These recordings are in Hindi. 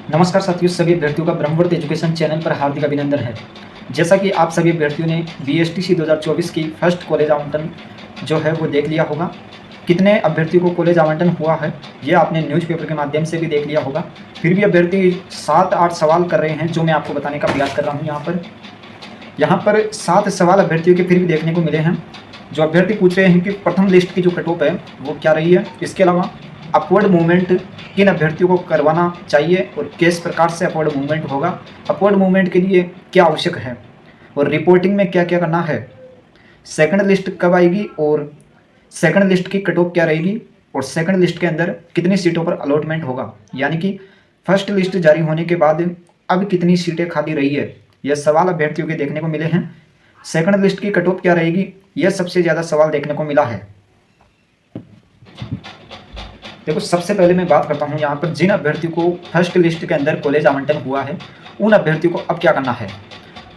नमस्कार साथियों, सभी अभ्यर्थियों का ब्रह्मवर्त एजुकेशन चैनल पर हार्दिक अभिनंदन है। जैसा कि आप सभी अभ्यर्थियों ने बीएसटीसी 2024 की फर्स्ट कॉलेज आवंटन जो है वो देख लिया होगा। कितने अभ्यर्थियों को कॉलेज आवंटन हुआ है ये आपने न्यूज़पेपर के माध्यम से भी देख लिया होगा। फिर भी अभ्यर्थी 7-8 सवाल कर रहे हैं जो मैं आपको बताने का प्रयास कर रहा हूँ। यहाँ पर 7 सवाल अभ्यर्थियों के फिर भी देखने को मिले हैं। जो अभ्यर्थी पूछ रहे हैं कि प्रथम लिस्ट की जो कट ऑफ है वो क्या रही है। इसके अलावा अपवर्ड मूवमेंट किन अभ्यर्थियों को करवाना चाहिए और किस प्रकार से अपवर्ड मूवमेंट होगा, अपवर्ड मूवमेंट के लिए क्या आवश्यक है और रिपोर्टिंग में क्या क्या करना है, सेकंड लिस्ट कब आएगी और सेकंड लिस्ट की कट ऑफ क्या रहेगी और सेकंड लिस्ट के अंदर कितनी सीटों पर अलॉटमेंट होगा, यानी कि फर्स्ट लिस्ट जारी होने के बाद अब कितनी सीटें खाली रही है। यह सवाल अभ्यर्थियों के देखने को मिले हैं। सेकंड लिस्ट की कट ऑफ क्या रहेगी, यह सबसे ज़्यादा सवाल देखने को मिला है। देखो, सबसे पहले मैं बात करता हूँ यहाँ पर जिन अभ्यर्थियों को फर्स्ट लिस्ट के अंदर कॉलेज आवंटन हुआ है उन अभ्यर्थियों को अब क्या करना है।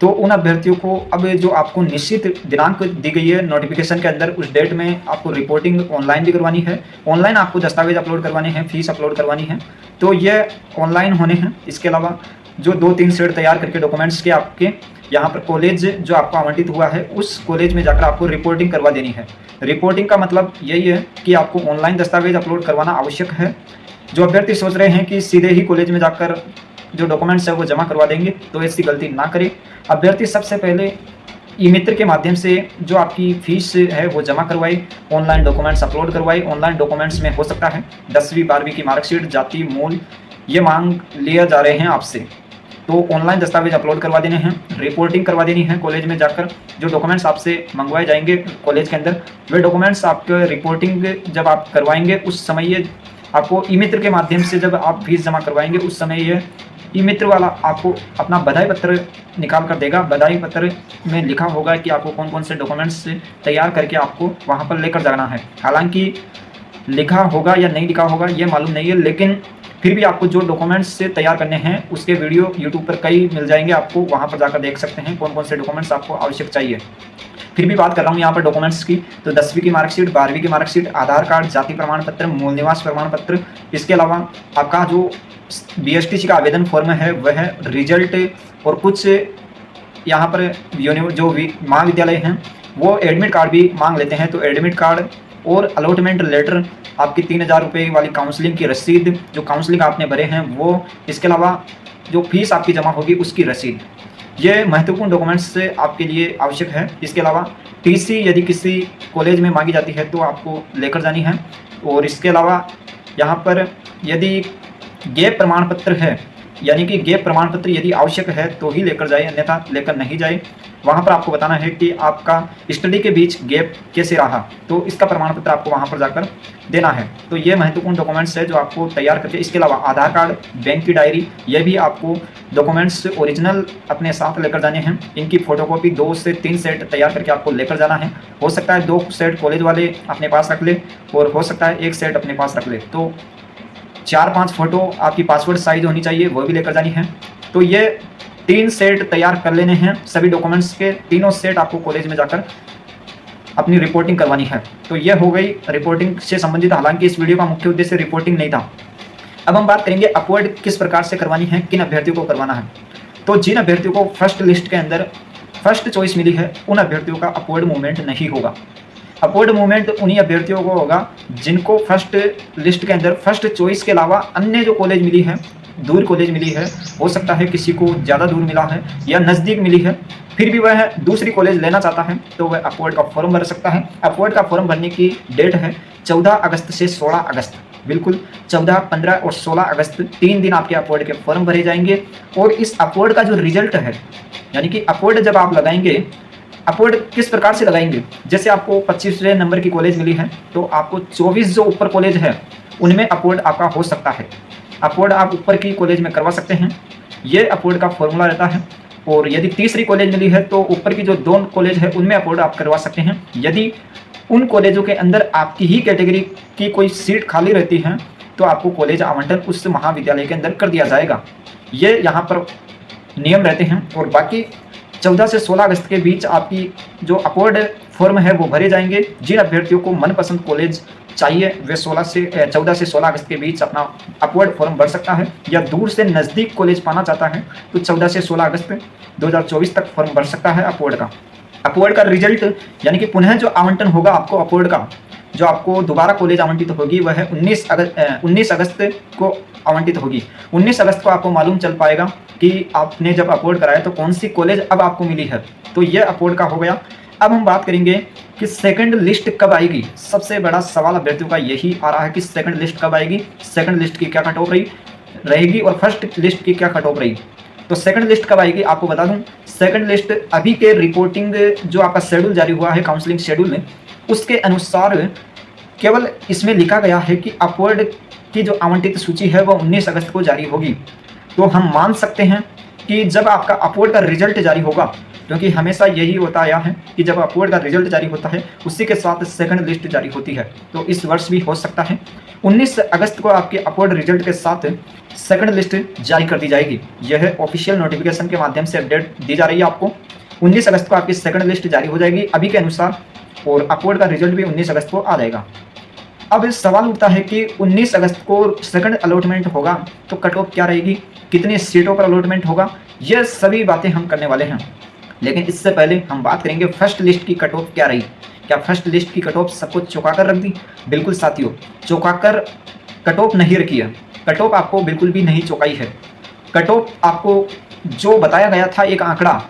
तो उन अभ्यर्थियों को अब जो आपको निश्चित दिनांक दी गई है नोटिफिकेशन के अंदर, उस डेट में आपको रिपोर्टिंग ऑनलाइन भी करवानी है। ऑनलाइन आपको दस्तावेज अपलोड करवाने हैं, फीस अपलोड करवानी है, तो ये ऑनलाइन होने हैं। इसके अलावा जो 2-3 सेट तैयार करके डॉक्यूमेंट्स के आपके यहाँ पर कॉलेज जो आपको आवंटित हुआ है उस कॉलेज में जाकर आपको रिपोर्टिंग करवा देनी है। रिपोर्टिंग का मतलब यही है कि आपको ऑनलाइन दस्तावेज अपलोड करवाना आवश्यक है। जो अभ्यर्थी सोच रहे हैं कि सीधे ही कॉलेज में जाकर जो डॉक्यूमेंट्स है वो जमा करवा देंगे, तो ऐसी गलती ना करें। अभ्यर्थी सबसे पहले ई मित्र के माध्यम से जो आपकी फीस है वो जमा करवाए, ऑनलाइन डॉक्यूमेंट्स अपलोड करवाए। ऑनलाइन डॉक्यूमेंट्स में हो सकता है 10वीं 12वीं की मार्कशीट, जाति मूल, ये मांग लिया जा रहे हैं आपसे, तो ऑनलाइन दस्तावेज अपलोड करवा देने हैं। रिपोर्टिंग करवा देनी है कॉलेज में जाकर। जो डॉक्यूमेंट्स आपसे मंगवाए जाएंगे कॉलेज के अंदर, वे डॉक्यूमेंट्स आपके रिपोर्टिंग जब आप करवाएंगे उस समय ये आपको ई मित्र के माध्यम से जब आप फीस जमा करवाएंगे उस समय ये ई मित्र वाला आपको अपना बधाई पत्र निकाल कर देगा। बधाई पत्र में लिखा होगा कि आपको कौन कौन से डॉक्यूमेंट्स तैयार करके आपको वहाँ पर लेकर जाना है। हालांकि लिखा होगा या नहीं लिखा होगा ये मालूम नहीं है, लेकिन फिर भी आपको जो डॉक्यूमेंट्स से तैयार करने हैं उसके वीडियो यूट्यूब पर कई मिल जाएंगे, आपको वहाँ पर जाकर देख सकते हैं कौन कौन से डॉक्यूमेंट्स आपको आवश्यक चाहिए। फिर भी बात कर रहा हूँ यहाँ पर डॉक्यूमेंट्स की, तो 10वीं की मार्कशीट, 12वीं की मार्कशीट, आधार कार्ड, जाति प्रमाण पत्र, मूल निवास प्रमाण पत्र। इसके अलावा आपका जो बीएसटीसी का आवेदन फॉर्म है वह है, रिजल्ट और कुछ यहाँ पर जो महाविद्यालय हैं वो एडमिट कार्ड भी मांग लेते हैं, तो एडमिट कार्ड और अलॉटमेंट लेटर, आपकी 3000 रुपये वाली काउंसलिंग की रसीद, जो काउंसलिंग आपने भरे हैं वो, इसके अलावा जो फीस आपकी जमा होगी उसकी रसीद, ये महत्वपूर्ण डॉक्यूमेंट्स से आपके लिए आवश्यक है। इसके अलावा टीसी यदि किसी कॉलेज में मांगी जाती है तो आपको लेकर जानी है। और इसके अलावा यहाँ पर यदि गैप प्रमाण पत्र है, यानी कि गैप प्रमाण पत्र यदि आवश्यक है तो ही लेकर जाए, अन्यथा लेकर नहीं जाए। वहाँ पर आपको बताना है कि आपका स्टडी के बीच गैप कैसे रहा, तो इसका प्रमाण पत्र आपको वहाँ पर जाकर देना है। तो ये महत्वपूर्ण डॉक्यूमेंट्स है जो आपको तैयार करके, इसके अलावा आधार कार्ड, बैंक की डायरी, ये भी आपको डॉक्यूमेंट्स ओरिजिनल अपने साथ लेकर जाने हैं। इनकी फोटोकॉपी 2 से 3 सेट तैयार करके आपको लेकर जाना है। हो सकता है 2 सेट कॉलेज वाले अपने पास रख ले और हो सकता है 1 सेट अपने पास रख ले, तो 4-5 फोटो आपकी पासपोर्ट साइज होनी चाहिए, वो भी लेकर जानी है। तो ये 3 सेट तैयार कर लेने हैं सभी डॉक्यूमेंट्स के, तीनों सेट आपको कॉलेज में जाकर अपनी रिपोर्टिंग करवानी है। तो ये हो गई रिपोर्टिंग से संबंधित। हालांकि इस वीडियो का मुख्य उद्देश्य रिपोर्टिंग नहीं था। अब हम बात करेंगे अपवर्ड किस प्रकार से करवानी है, किन अभ्यर्थियों को करवाना है। तो जिन अभ्यर्थियों को फर्स्ट लिस्ट के अंदर फर्स्ट चॉइस मिली है उन अभ्यर्थियों का अपवर्ड मूवमेंट नहीं होगा। अपवर्ड मूवमेंट उन्हीं अभ्यर्थियों को होगा जिनको फर्स्ट लिस्ट के अंदर फर्स्ट चॉइस के अलावा अन्य जो कॉलेज मिली है, दूर कॉलेज मिली है, हो सकता है किसी को ज़्यादा दूर मिला है या नज़दीक मिली है, फिर भी वह दूसरी कॉलेज लेना चाहता है तो वह अपवर्ड का फॉर्म भर सकता है। अपवर्ड का फॉर्म भरने की डेट है 14 अगस्त से 16 अगस्त, बिल्कुल 14, 15 और 16 अगस्त 3 दिन आपके अपवर्ड के फॉर्म भरे जाएंगे। और इस अपवर्ड का जो रिजल्ट है, यानी कि अपवर्ड जब आप लगाएंगे, अपवर्ड किस प्रकार से लगाएंगे, जैसे आपको 25वें नंबर की कॉलेज मिली है तो आपको 24 जो ऊपर कॉलेज है उनमें अपवर्ड आपका हो सकता है। अपवर्ड आप ऊपर की कॉलेज में करवा सकते हैं, ये अपवर्ड का फॉर्मूला रहता है। और यदि तीसरी कॉलेज मिली है तो ऊपर की जो 2 कॉलेज है उनमें अपवर्ड आप करवा सकते हैं। यदि उन कॉलेजों के अंदर आपकी ही कैटेगरी की कोई सीट खाली रहती है तो आपको कॉलेज आवंटन उस महाविद्यालय के अंदर कर दिया जाएगा। ये यहाँ पर नियम रहते हैं। और बाकी 14 से 16 अगस्त के बीच आपकी जो अपवर्ड फॉर्म है वो भरे जाएंगे। जिन अभ्यर्थियों को मनपसंद कॉलेज चाहिए वे 14 से 16 अगस्त के बीच अपना अपवर्ड फॉर्म भर सकता है, या दूर से नज़दीक कॉलेज पाना चाहता है तो 14 से 16 अगस्त 2024 तक फॉर्म भर सकता है अपवर्ड का रिजल्ट, यानी कि पुनः जो आवंटन होगा आपको अपवर्ड का, जो आपको दोबारा कॉलेज आवंटित होगी वह 19 अगस्त को आवंटित होगी। 19 अगस्त को आपको मालूम चल पाएगा कि आपने जब अपवर्ड कराया तो कौन सी कॉलेज अब आपको मिली है। तो यह अपवर्ड का हो गया। अब हम बात करेंगे कि सेकंड लिस्ट कब आएगी। सबसे बड़ा सवाल अभ्यर्थियों का यही आ रहा है कि सेकंड लिस्ट कब आएगी, सेकंड लिस्ट की क्या कट ऑफ रहेगी और फर्स्ट लिस्ट की क्या कट ऑफ रहेगी। तो सेकंड लिस्ट कब आएगी आपको बता दूं, सेकंड लिस्ट अभी के रिपोर्टिंग जो आपका शेड्यूल जारी हुआ है काउंसलिंग शेड्यूल में, उसके अनुसार केवल इसमें लिखा गया है कि अपवर्ड की जो आवंटित सूची है वह 19 अगस्त को जारी होगी। तो हम मान सकते हैं कि जब आपका अपवर्ड का रिजल्ट जारी होगा, क्योंकि हमेशा यही होता आया है कि जब अपवर्ड का रिजल्ट जारी होता है उसी के साथ सेकंड लिस्ट जारी होती है, तो इस वर्ष भी हो सकता है 19 अगस्त को आपके अपवर्ड रिजल्ट के साथ सेकंड लिस्ट जारी कर दी जाएगी। यह ऑफिशियल नोटिफिकेशन के माध्यम से अपडेट दी जा रही है आपको। 19 अगस्त को आपकी सेकंड लिस्ट जारी हो जाएगी अभी के अनुसार, और अपवर्ड का रिजल्ट भी 19 अगस्त को आ जाएगा। अब सवाल उठता है कि 19 अगस्त को सेकंड अलॉटमेंट होगा तो कट ऑफ क्या रहेगी, कितनी सीटों पर अलॉटमेंट होगा, यह सभी बातें हम करने वाले हैं। लेकिन इससे पहले हम बात करेंगे फर्स्ट लिस्ट की कट ऑफ क्या रही। क्या फर्स्ट लिस्ट की कट ऑफ सबको चौंका कर रख दी? बिल्कुल साथियों, चौंका कर कट ऑफ नहीं रखी है। कट ऑफ आपको बिल्कुल भी नहीं चौंकाई है। कट ऑफ आपको जो बताया गया था एक आंकड़ा,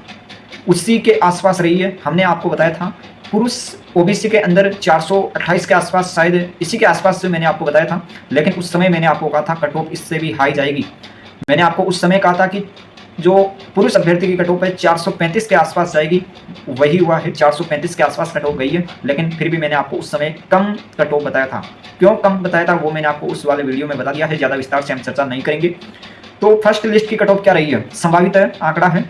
उसी के आसपास रही है। हमने आपको बताया था पुरुष ओबीसी के अंदर 428 के आसपास, शायद इसी के आसपास से मैंने आपको बताया था। लेकिन उस समय मैंने आपको कहा था कट ऑफ इससे भी हाई जाएगी। मैंने आपको उस समय कहा था कि जो पुरुष अभ्यर्थी की कट ऑफ है 435 के आसपास जाएगी, वही हुआ है, 435 के आसपास कट ऑफ गई है। लेकिन फिर भी मैंने आपको उस समय कम कट ऑफ बताया था। क्यों कम बताया था वो मैंने आपको उस वाले वीडियो में बता दिया है, ज़्यादा विस्तार से हम चर्चा नहीं करेंगे। तो फर्स्ट लिस्ट की कट ऑफ क्या रही है, संभावित आंकड़ा है,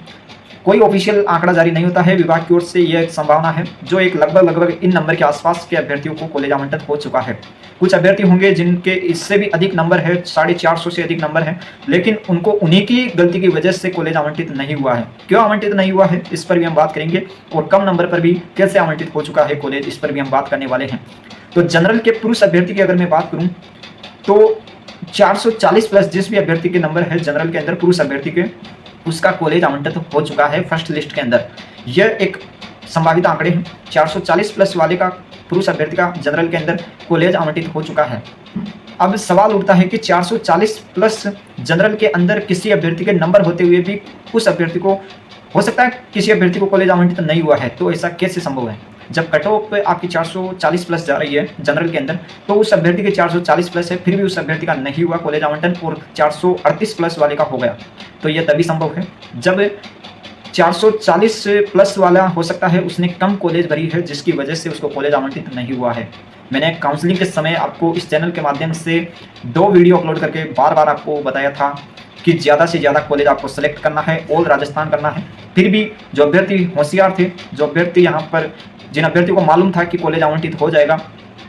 कोई ऑफिशियल आंकड़ा जारी नहीं होता है, विभाग की ओर से यह एक संभावना है जो एक लगभग इन नंबर के आसपास के अभ्यर्थियों को कॉलेज आवंटन हो चुका है। कुछ अभ्यर्थी होंगे जिनके इससे भी अधिक नंबर है, 450 से अधिक नंबर है, लेकिन उनको उन्हीं की गलती की वजह से कॉलेज आवंटित नहीं हुआ है। क्यों आवंटित नहीं हुआ है इस पर भी हम बात करेंगे, और कम नंबर पर भी कैसे आवंटित हो चुका है कॉलेज, इस पर भी हम बात करने वाले हैं। तो जनरल के पुरुष अभ्यर्थी की अगर मैं बात करूँ तो 440 प्लस जिस भी अभ्यर्थी के नंबर है जनरल के अंदर, पुरुष अभ्यर्थी के, उसका कॉलेज आवंटित हो चुका है फर्स्ट लिस्ट के अंदर। यह एक संभावित आंकड़े हैं। 440 प्लस वाले का पुरुष अभ्यर्थी का जनरल के अंदर कॉलेज आवंटित हो चुका है। अब सवाल उठता है कि 440 प्लस जनरल के अंदर किसी अभ्यर्थी के नंबर होते हुए भी उस अभ्यर्थी को, हो सकता है किसी अभ्यर्थी को कॉलेज आवंटित नहीं हुआ है, तो ऐसा कैसे संभव है? जब कट ऑफ आपकी 440 प्लस जा रही है जनरल के अंदर, तो उस अभ्यर्थी के 440 प्लस है, फिर भी उस अभ्यर्थी का नहीं हुआ कॉलेज आवंटन और 438 प्लस वाले का हो गया। तो यह तभी संभव है जब 440 प्लस वाला हो सकता है उसने कम कॉलेज भरी है, जिसकी वजह से उसको कॉलेज आवंटित नहीं हुआ है। मैंने काउंसलिंग के समय आपको इस चैनल के माध्यम से 2 वीडियो अपलोड करके बार बार आपको बताया था कि ज़्यादा से ज़्यादा कॉलेज आपको सेलेक्ट करना है, ऑल राजस्थान करना है। फिर भी जो अभ्यर्थी होशियार थे, जो अभ्यर्थी यहाँ पर, जिन अभ्यर्थियों को मालूम था कि कॉलेज आवंटित हो जाएगा,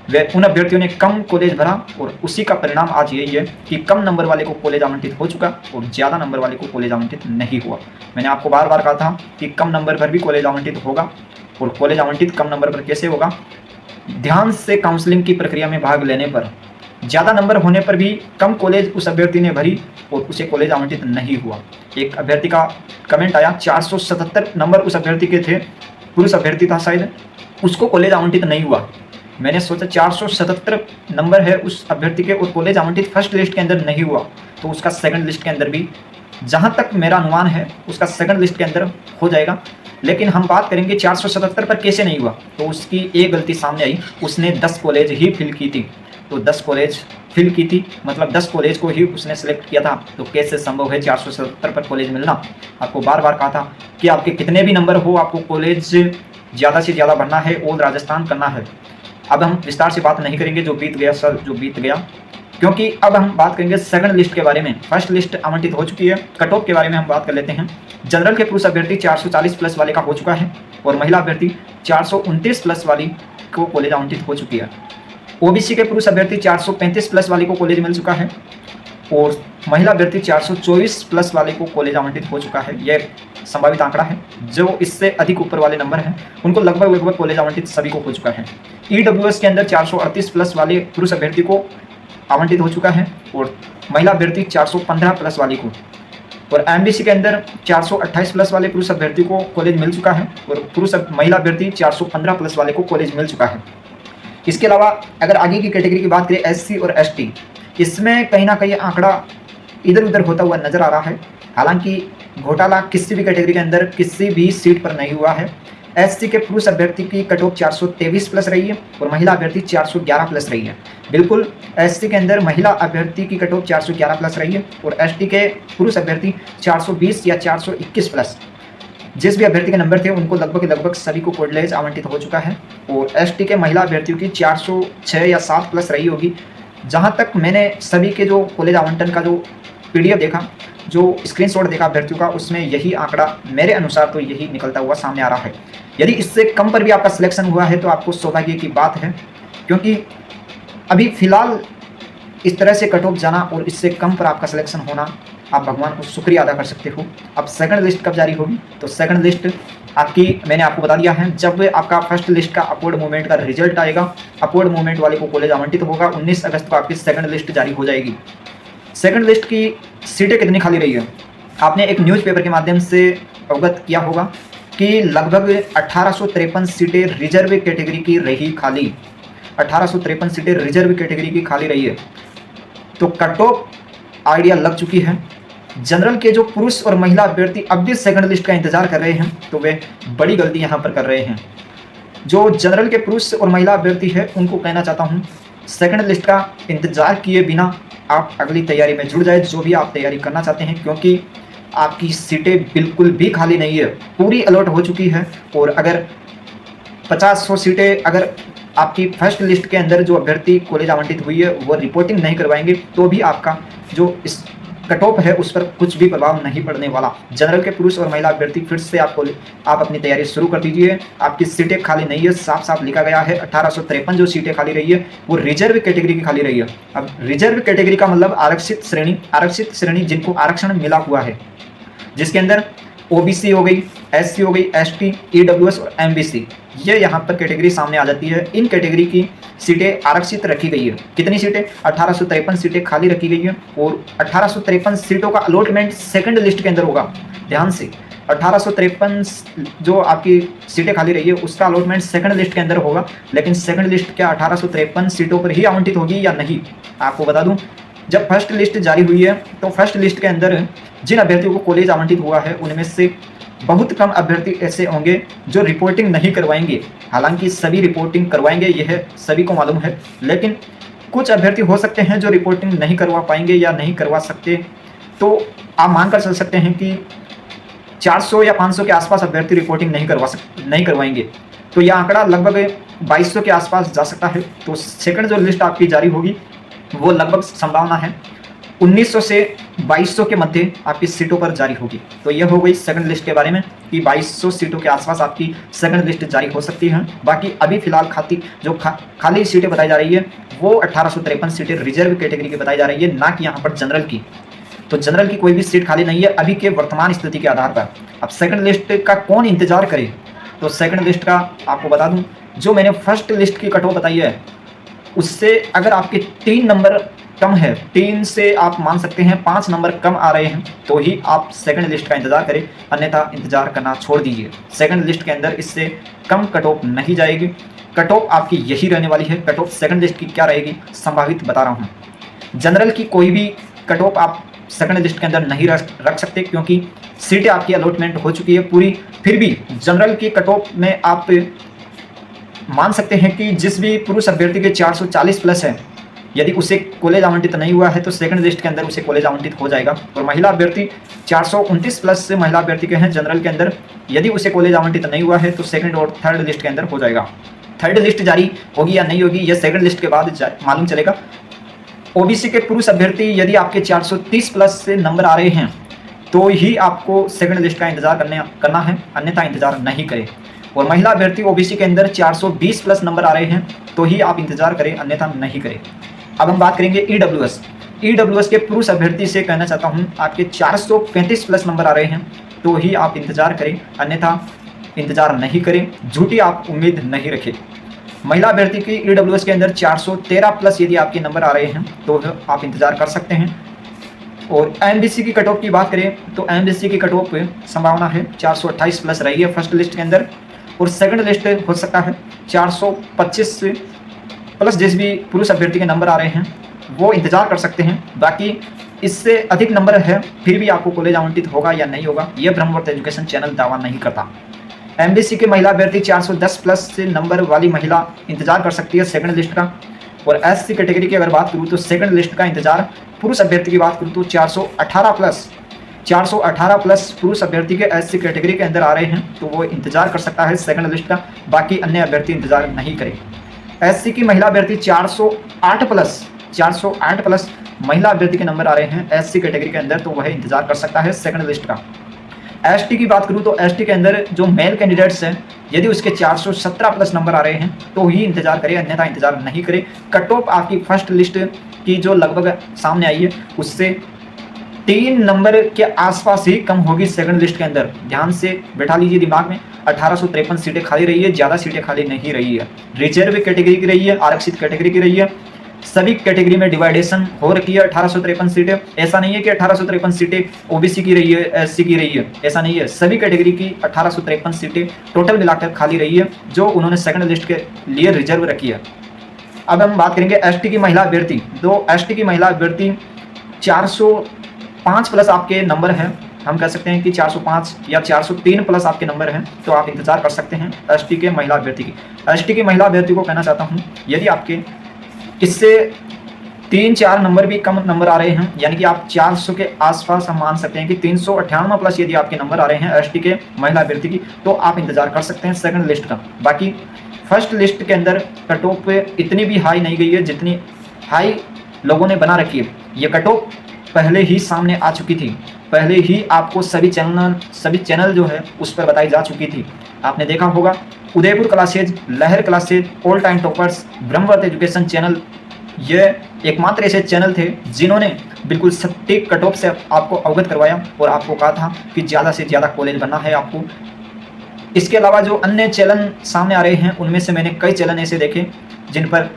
वे उन अभ्यर्थियों ने कम कॉलेज भरा, और उसी का परिणाम आज यही है कि कम नंबर वाले को कॉलेज आवंटित हो चुका और ज़्यादा नंबर वाले को कॉलेज आवंटित नहीं हुआ। मैंने आपको बार बार कहा था कि कम नंबर पर भी कॉलेज आवंटित होगा, और कॉलेज आवंटित कम नंबर पर कैसे होगा? ध्यान से काउंसलिंग की प्रक्रिया में भाग लेने पर। ज़्यादा नंबर होने पर भी कम कॉलेज उस अभ्यर्थी ने भरी और उसे कॉलेज आवंटित नहीं हुआ। एक अभ्यर्थी का कमेंट आया, 477 नंबर उस अभ्यर्थी के थे, पुरुष अभ्यर्थी था शायद, उसको कॉलेज आवंटित नहीं हुआ। मैंने सोचा 477 नंबर है उस अभ्यर्थी के और कॉलेज आवंटित फर्स्ट लिस्ट के अंदर नहीं हुआ, तो उसका सेकंड लिस्ट के अंदर भी, जहां तक मेरा अनुमान है, उसका सेकंड लिस्ट के अंदर हो जाएगा। लेकिन हम बात करेंगे 477 पर कैसे नहीं हुआ, तो उसकी एक गलती सामने आई, उसने 10 कॉलेज ही फिल की थी। तो 10 कॉलेज फिल की थी मतलब 10 कॉलेज को ही उसने सेलेक्ट किया था, तो कैसे संभव है 477 पर कॉलेज मिलना? आपको बार बार कहा था कि आपके कितने भी नंबर हो, आपको कॉलेज ज़्यादा से ज़्यादा भरना है, ऑल राजस्थान करना है। अब हम विस्तार से बात नहीं करेंगे, जो बीत गया सर, जो बीत गया, क्योंकि अब हम बात करेंगे सेकंड लिस्ट के बारे में। फर्स्ट लिस्ट आवंटित हो चुकी है, कट ऑफ के बारे में हम बात कर लेते हैं। जनरल के पुरुष अभ्यर्थी 440 प्लस वाले का हो चुका है, और महिला अभ्यर्थी 429 प्लस वाली को कॉलेज आवंटित हो चुकी है। ओबीसी के पुरुष अभ्यर्थी 435 प्लस वाले को कॉलेज मिल चुका है, और महिला अभ्यर्थी 424 प्लस वाले को कॉलेज आवंटित हो चुका है। यह संभावित आंकड़ा है। जो इससे अधिक ऊपर वाले नंबर हैं उनको लगभग कॉलेज आवंटित सभी को हो चुका है। ईडब्ल्यूएस के अंदर 438 प्लस वाले पुरुष अभ्यर्थी को आवंटित हो चुका है और महिला अभ्यर्थी 415 प्लस वाली को, और एमबीसी के अंदर 428 प्लस वाले पुरुष अभ्यर्थी को कॉलेज मिल चुका है और महिला अभ्यर्थी 415 प्लस वाले को कॉलेज मिल चुका है। इसके अलावा अगर आगे की कैटेगरी की बात करें एससी और एसटी, इसमें कहीं ना कहीं आंकड़ा इधर उधर होता हुआ नजर आ रहा है। हालांकि घोटाला किसी भी कैटेगरी के अंदर किसी भी सीट पर नहीं हुआ है। एससी के पुरुष अभ्यर्थी की कट ऑफ 423 प्लस रही है और महिला अभ्यर्थी 411 प्लस रही है। बिल्कुल एससी के अंदर महिला अभ्यर्थी की कट ऑफ 411 प्लस रही है और एसटी के पुरुष अभ्यर्थी 420 या 421 प्लस। जिस भी अभ्यर्थी के नंबर थे उनको लगभग सभी को कॉलेज आवंटित हो चुका है और एसटी के महिला अभ्यर्थियों की 406 या 7 प्लस रही होगी। जहाँ तक मैंने सभी के जो कॉलेज आवंटन का जो पीडीएफ देखा, जो स्क्रीनशॉट देखा अभ्यर्थियों का, उसमें यही आंकड़ा मेरे अनुसार तो यही निकलता हुआ सामने आ रहा है। यदि इससे कम पर भी आपका सिलेक्शन हुआ है तो आपको सौभाग्य की बात है, क्योंकि अभी फिलहाल इस तरह से कट ऑफ जाना और इससे कम पर आपका सिलेक्शन होना, आप भगवान को शुक्रिया अदा कर सकते हो। अब सेकंड लिस्ट कब जारी होगी, तो सेकंड लिस्ट आपकी मैंने आपको बता दिया है। जब आपका फर्स्ट लिस्ट का अपवर्ड मूवमेंट का रिजल्ट आएगा, अपवर्ड मूवमेंट वाले को कॉलेज आवंटित होगा। 19 अगस्त को आपकी सेकंड लिस्ट जारी हो जाएगी। सेकंड लिस्ट की सीटें कितनी खाली रही है, आपने एक न्यूज़पेपर के माध्यम से अवगत किया होगा कि लगभग 1853 सीटें रिजर्व कैटेगरी की रही खाली। 1853 सीटें रिजर्व कैटेगरी की खाली रही है। तो कट ऑफ आइडिया लग चुकी है। जनरल के जो पुरुष और महिला अभ्यर्थी अब भी सेकंड लिस्ट का इंतजार कर रहे हैं तो वे बड़ी गलती यहाँ पर कर रहे हैं। जो जनरल के पुरुष और महिला अभ्यर्थी है उनको कहना चाहता हूँ, सेकंड लिस्ट का इंतजार किए बिना आप अगली तैयारी में जुड़ जाए, जो भी आप तैयारी करना चाहते हैं, क्योंकि आपकी सीटें बिल्कुल भी खाली नहीं है, पूरी अलॉट हो चुकी है। और अगर 50-100 सीटें अगर आपकी फर्स्ट लिस्ट के अंदर जो अभ्यर्थी कॉलेज आवंटित हुई है वो रिपोर्टिंग नहीं करवाएंगे तो भी आपका जो इस कट ऑफ है उस पर कुछ भी प्रभाव नहीं पड़ने वाला। जनरल के पुरुष और महिला अभ्यर्थी फिर से आप अपनी तैयारी शुरू कर दीजिए। आपकी सीटें खाली नहीं है, साफ साफ लिखा गया है। 1853 जो सीटें खाली रही है वो रिजर्व कैटेगरी की खाली रही है। अब रिजर्व कैटेगरी का मतलब आरक्षित श्रेणी जिनको आरक्षण मिला हुआ है, जिसके अंदर ओबीसी हो गई, एससी हो गई, एसटी, ईडब्ल्यूएस और एमबीसी, ये यहाँ पर कैटेगरी सामने आ जाती है। इन कैटेगरी की सीटें आरक्षित रखी गई है। कितनी सीटें, 1853 सीटें खाली रखी गई है और 1853 सीटों का अलॉटमेंट सेकंड लिस्ट के अंदर होगा। ध्यान से 1853 जो आपकी सीटें खाली रही है उसका अलॉटमेंट सेकंड लिस्ट के अंदर होगा, लेकिन सेकंड लिस्ट क्या 1853 सीटों पर ही आवंटित होगी या नहीं, आपको बता दूं। जब फर्स्ट लिस्ट जारी हुई है तो फर्स्ट लिस्ट के अंदर जिन अभ्यर्थियों को कॉलेज आवंटित हुआ है उनमें से बहुत कम अभ्यर्थी ऐसे होंगे जो रिपोर्टिंग नहीं करवाएंगे। हालांकि सभी रिपोर्टिंग करवाएंगे, यह सभी को मालूम है, लेकिन कुछ अभ्यर्थी हो सकते हैं जो रिपोर्टिंग नहीं करवा पाएंगे या नहीं करवा सकते। तो आप मानकर चल सकते हैं कि 400 या 500 के आसपास अभ्यर्थी रिपोर्टिंग नहीं करवाएंगे। तो यह आंकड़ा लगभग 2200 के आसपास जा सकता है। तो सेकंड जो लिस्ट आपकी जारी होगी वो लगभग संभावना है 1900 से 2200 के मध्य आपकी सीटों पर जारी होगी। तो यह हो गई सेकंड लिस्ट के बारे में कि 2200 सीटों के आसपास आपकी सेकंड लिस्ट जारी हो सकती है। बाकी अभी फिलहाल खाली सीटें बताई जा रही है वो 1853 सीटें रिजर्व कैटेगरी की बताई जा रही है, ना कि यहाँ पर जनरल की। तो जनरल की कोई भी सीट खाली नहीं है अभी के वर्तमान स्थिति के आधार पर। अब सेकंड लिस्ट का कौन इंतजार करे, तो सेकंड लिस्ट का आपको बता दूं, जो मैंने फर्स्ट लिस्ट की कट ऑफ बताई है उससे अगर आपके 3 नंबर कम है, 3 से आप मान सकते हैं 5 नंबर कम आ रहे हैं तो ही आप सेकंड लिस्ट का इंतजार करें, अन्यथा इंतजार करना छोड़ दीजिए। सेकंड लिस्ट के अंदर इससे कम कट ऑफ नहीं जाएगी। कट ऑफ आपकी यही रहने वाली है। कट ऑफ सेकंड लिस्ट की क्या रहेगी संभावित बता रहा हूँ। जनरल की कोई भी कट ऑफ आप सेकंड लिस्ट के अंदर नहीं रख सकते, क्योंकि सीटें आपकी अलॉटमेंट हो चुकी है पूरी। फिर भी जनरल की कट ऑफ में आप मान सकते हैं कि जिस भी पुरुष अभ्यर्थी के 440 प्लस है, यदि उसे कॉलेज आवंटित नहीं हुआ है तो सेकंड लिस्ट के अंदर उसे कॉलेज आवंटित हो जाएगा। और महिला अभ्यर्थी 429 प्लस से महिला अभ्यर्थी के हैं जनरल के अंदर, यदि उसे कॉलेज आवंटित नहीं हुआ है तो सेकंड और थर्ड लिस्ट के अंदर हो जाएगा। थर्ड लिस्ट जारी होगी या नहीं होगी यह सेकंड लिस्ट के बाद मालूम चलेगा। ओबीसी के पुरुष अभ्यर्थी यदि आपके 430 प्लस से नंबर आ रहे हैं तो ही आपको सेकंड लिस्ट का इंतजार करना है, अन्यथा इंतजार नहीं करें। और महिला अभ्यर्थी ओबीसी के अंदर 420 प्लस नंबर आ रहे हैं तो ही आप इंतजार करें, अन्यथा नहीं करें। अब हम बात करेंगे ईडब्ल्यूएस के पुरुष अभ्यर्थी से कहना चाहता हूं, आपके 435 प्लस नंबर आ रहे हैं तो ही आप इंतज़ार करें, अन्यथा इंतज़ार नहीं करें, झूठी आप उम्मीद नहीं रखें। महिला अभ्यर्थी की ईडब्ल्यूएस के अंदर 413 प्लस यदि आपके नंबर आ रहे हैं तो आप इंतज़ार कर सकते हैं। और एमबीसी की कट ऑफ की बात करें तो एमबीसी की कट ऑफ संभावना है 428 प्लस रही है फर्स्ट लिस्ट के अंदर, और सेकंड लिस्ट हो सकता है 425 प्लस। जिस भी पुरुष अभ्यर्थी के नंबर आ रहे हैं वो इंतजार कर सकते हैं। बाकी इससे अधिक नंबर है फिर भी आपको कॉलेज आवंटित होगा या नहीं होगा, यह ब्रह्मवर्त एजुकेशन चैनल दावा नहीं करता। एमबीसी के महिला अभ्यर्थी 410 प्लस से नंबर वाली महिला इंतजार कर सकती है सेकंड लिस्ट का। और एससी कैटेगरी की अगर बात करूँ तो सेकंड लिस्ट का इंतजार, पुरुष अभ्यर्थी की बात करूँ तो 418 प्लस पुरुष अभ्यर्थी के एससी कैटेगरी के अंदर आ रहे हैं तो वो इंतजार कर सकता है सेकंड लिस्ट का। बाकी अन्य अभ्यर्थी इंतजार नहीं करें। एससी की महिला अभ्यर्थी 408 प्लस महिला अभ्यर्थी के नंबर आ रहे हैं एससी कैटेगरी के अंदर तो वह इंतजार कर सकता है सेकंड लिस्ट का। एसटी की बात करूं तो एसटी के अंदर जो मेल कैंडिडेट्स हैं यदि उसके 417 प्लस नंबर आ रहे हैं तो ही इंतजार करें, अन्यथा इंतजार नहीं करें। कट ऑफ आपकी फर्स्ट लिस्ट की जो लगभग सामने आई है उससे 3 नंबर के आसपास ही कम होगी सेकंड लिस्ट के अंदर। ध्यान से बैठा लीजिए दिमाग में, 1853 सीटें खाली रही है, ज़्यादा सीटें खाली नहीं रही है। रिजर्व कैटेगरी की रही है, आरक्षित कैटेगरी की रही है, सभी कैटेगरी में डिवाइडेशन हो रखी है। 1853 सीटें, ऐसा नहीं है कि 1853 सीटें ओबीसी की रही है, एससी की रही है, ऐसा नहीं है। सभी कैटेगरी की 1853 सीटें टोटल मिलाकर खाली रही है जो उन्होंने सेकंड लिस्ट के लिए रिजर्व रखी है। अब हम बात करेंगे एसटी की महिला अभ्यर्थी। तो एसटी की महिला अभ्यर्थी 405 प्लस आपके नंबर हैं, हम कह सकते हैं कि 405 या 403 प्लस आपके नंबर हैं तो आप इंतजार कर सकते हैं एसटी के महिला अभ्यर्थी की। एसटी की महिला अभ्यर्थी को कहना चाहता हूँ यदि आपके इससे 3-4 नंबर भी कम नंबर आ रहे हैं, यानी कि आप 400 के आसपास हम मान सकते हैं कि 398 प्लस यदि आपके नंबर आ रहे हैं एसटी के महिला अभ्यर्थी की तो आप इंतजार कर सकते हैं सेकंड लिस्ट का। बाकी फर्स्ट लिस्ट के अंदर कट ऑफ इतनी भी हाई नहीं गई है जितनी हाई लोगों ने बना रखी है। ये कट ऑफ पहले ही सामने आ चुकी थी, पहले ही आपको सभी चैनल जो है उस पर बताई जा चुकी थी। आपने देखा होगा उदयपुर क्लासेज, लहर classes, all time toppers, Brahmavarta education channel, ये एकमात्र ऐसे चैनल थे जिन्होंने बिल्कुल सटीक कट ऑफ से आपको अवगत करवाया और आपको कहा था कि ज़्यादा से ज़्यादा कॉलेज बनना है आपको। इसके अलावा जो अन्य चैनल सामने आ रहे हैं उनमें से मैंने कई चैनल ऐसे देखे जिन पर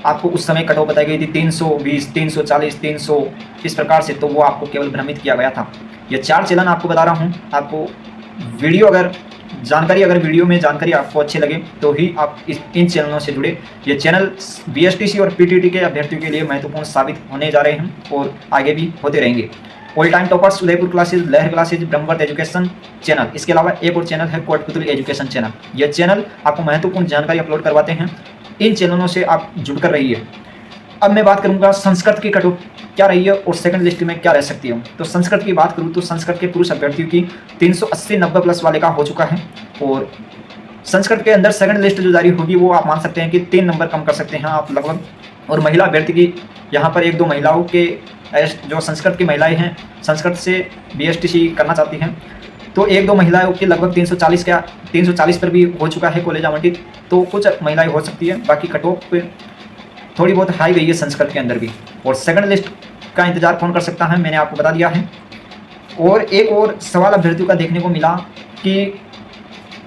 आपको उस समय कट ऑफ बताई गई थी 320, 340, 300 इस प्रकार से, तो वो आपको केवल भ्रमित किया गया था। ये 4 चैनल आपको बता रहा हूँ। आपको वीडियो अगर वीडियो में जानकारी आपको अच्छी लगे तो ही आप इन चैनलों से जुड़े। ये चैनल बीएसटीसी और पीटीटी के अभ्यर्थियों के लिए महत्वपूर्ण साबित होने जा रहे हैं और आगे भी होते रहेंगे। All time toppers, Udaipur classes, लहर क्लासेज, ब्रह्मवर्त एजुकेशन चैनल, इसके अलावा एक और चैनल है कोटपुतली एजुकेशन चैनल। यह चैनल आपको महत्वपूर्ण जानकारी अपलोड करवाते हैं। इन चैनलों से आप जुड़कर रहिए। अब मैं बात करूंगा संस्कृत की कट ऑफ क्या रही है और सेकंड लिस्ट में क्या रह सकती है। तो संस्कृत की बात करूं तो संस्कृत के पुरुष अभ्यर्थियों की 380-90 प्लस वाले का हो चुका है और संस्कृत के अंदर सेकंड लिस्ट जो जारी होगी वो आप मान सकते हैं कि 3 नंबर कम कर सकते हैं आप लगभग। और महिला अभ्यर्थी की यहाँ पर 1-2 महिलाओं के जो संस्कृत की महिलाएँ हैं संस्कृत से बीएसटीसी करना चाहती हैं तो 1-2 महिलाओं की लगभग 340 पर भी हो चुका है कॉलेज आवंटित, तो कुछ महिलाएं हो सकती है। बाकी कट ऑफ थोड़ी बहुत हाई गई है संस्कृत के अंदर भी। और सेकंड लिस्ट का इंतजार कौन कर सकता है मैंने आपको बता दिया है। और एक और सवाल अभ्यर्थियों का देखने को मिला कि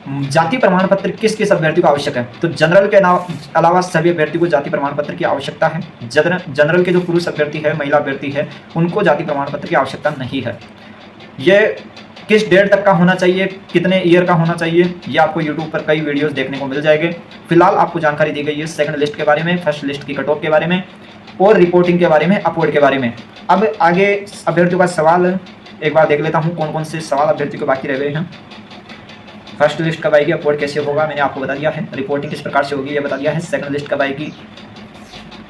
जाति प्रमाण पत्र किस किस अभ्यर्थी को आवश्यक है। तो जनरल के अलावा सभी अभ्यर्थियों को जाति प्रमाण पत्र की आवश्यकता है। जनरल के जो पुरुष अभ्यर्थी है, महिला अभ्यर्थी है, उनको जाति प्रमाण पत्र की आवश्यकता नहीं है। ये किस डेट तक का होना चाहिए, कितने ईयर का होना चाहिए, ये आपको यूट्यूब पर कई वीडियोस देखने को मिल जाएंगे। फिलहाल आपको जानकारी दी गई है सेकंड लिस्ट के बारे में, फर्स्ट लिस्ट की कट ऑफ के बारे में और रिपोर्टिंग के बारे में, अपवर्ड के बारे में। अब आगे अभ्यर्थियों का सवाल एक बार देख लेता हूँ कौन कौन से सवाल अभ्यर्थियों को बाकी रह गए हैं। फर्स्ट लिस्ट कब आएगी, अपवर्ड कैसे होगा मैंने आपको बता दिया है, रिपोर्टिंग किस प्रकार से होगी ये बता दिया है, सेकंड लिस्ट कब आएगी।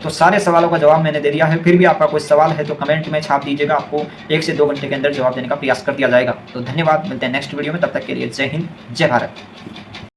तो सारे सवालों का जवाब मैंने दे दिया है। फिर भी आपका कोई सवाल है तो कमेंट में छाप दीजिएगा, आपको 1 से 2 घंटे के अंदर जवाब देने का प्रयास कर दिया जाएगा। तो धन्यवाद, मिलते हैं नेक्स्ट वीडियो में, तब तक के लिए जय हिंद, जय भारत।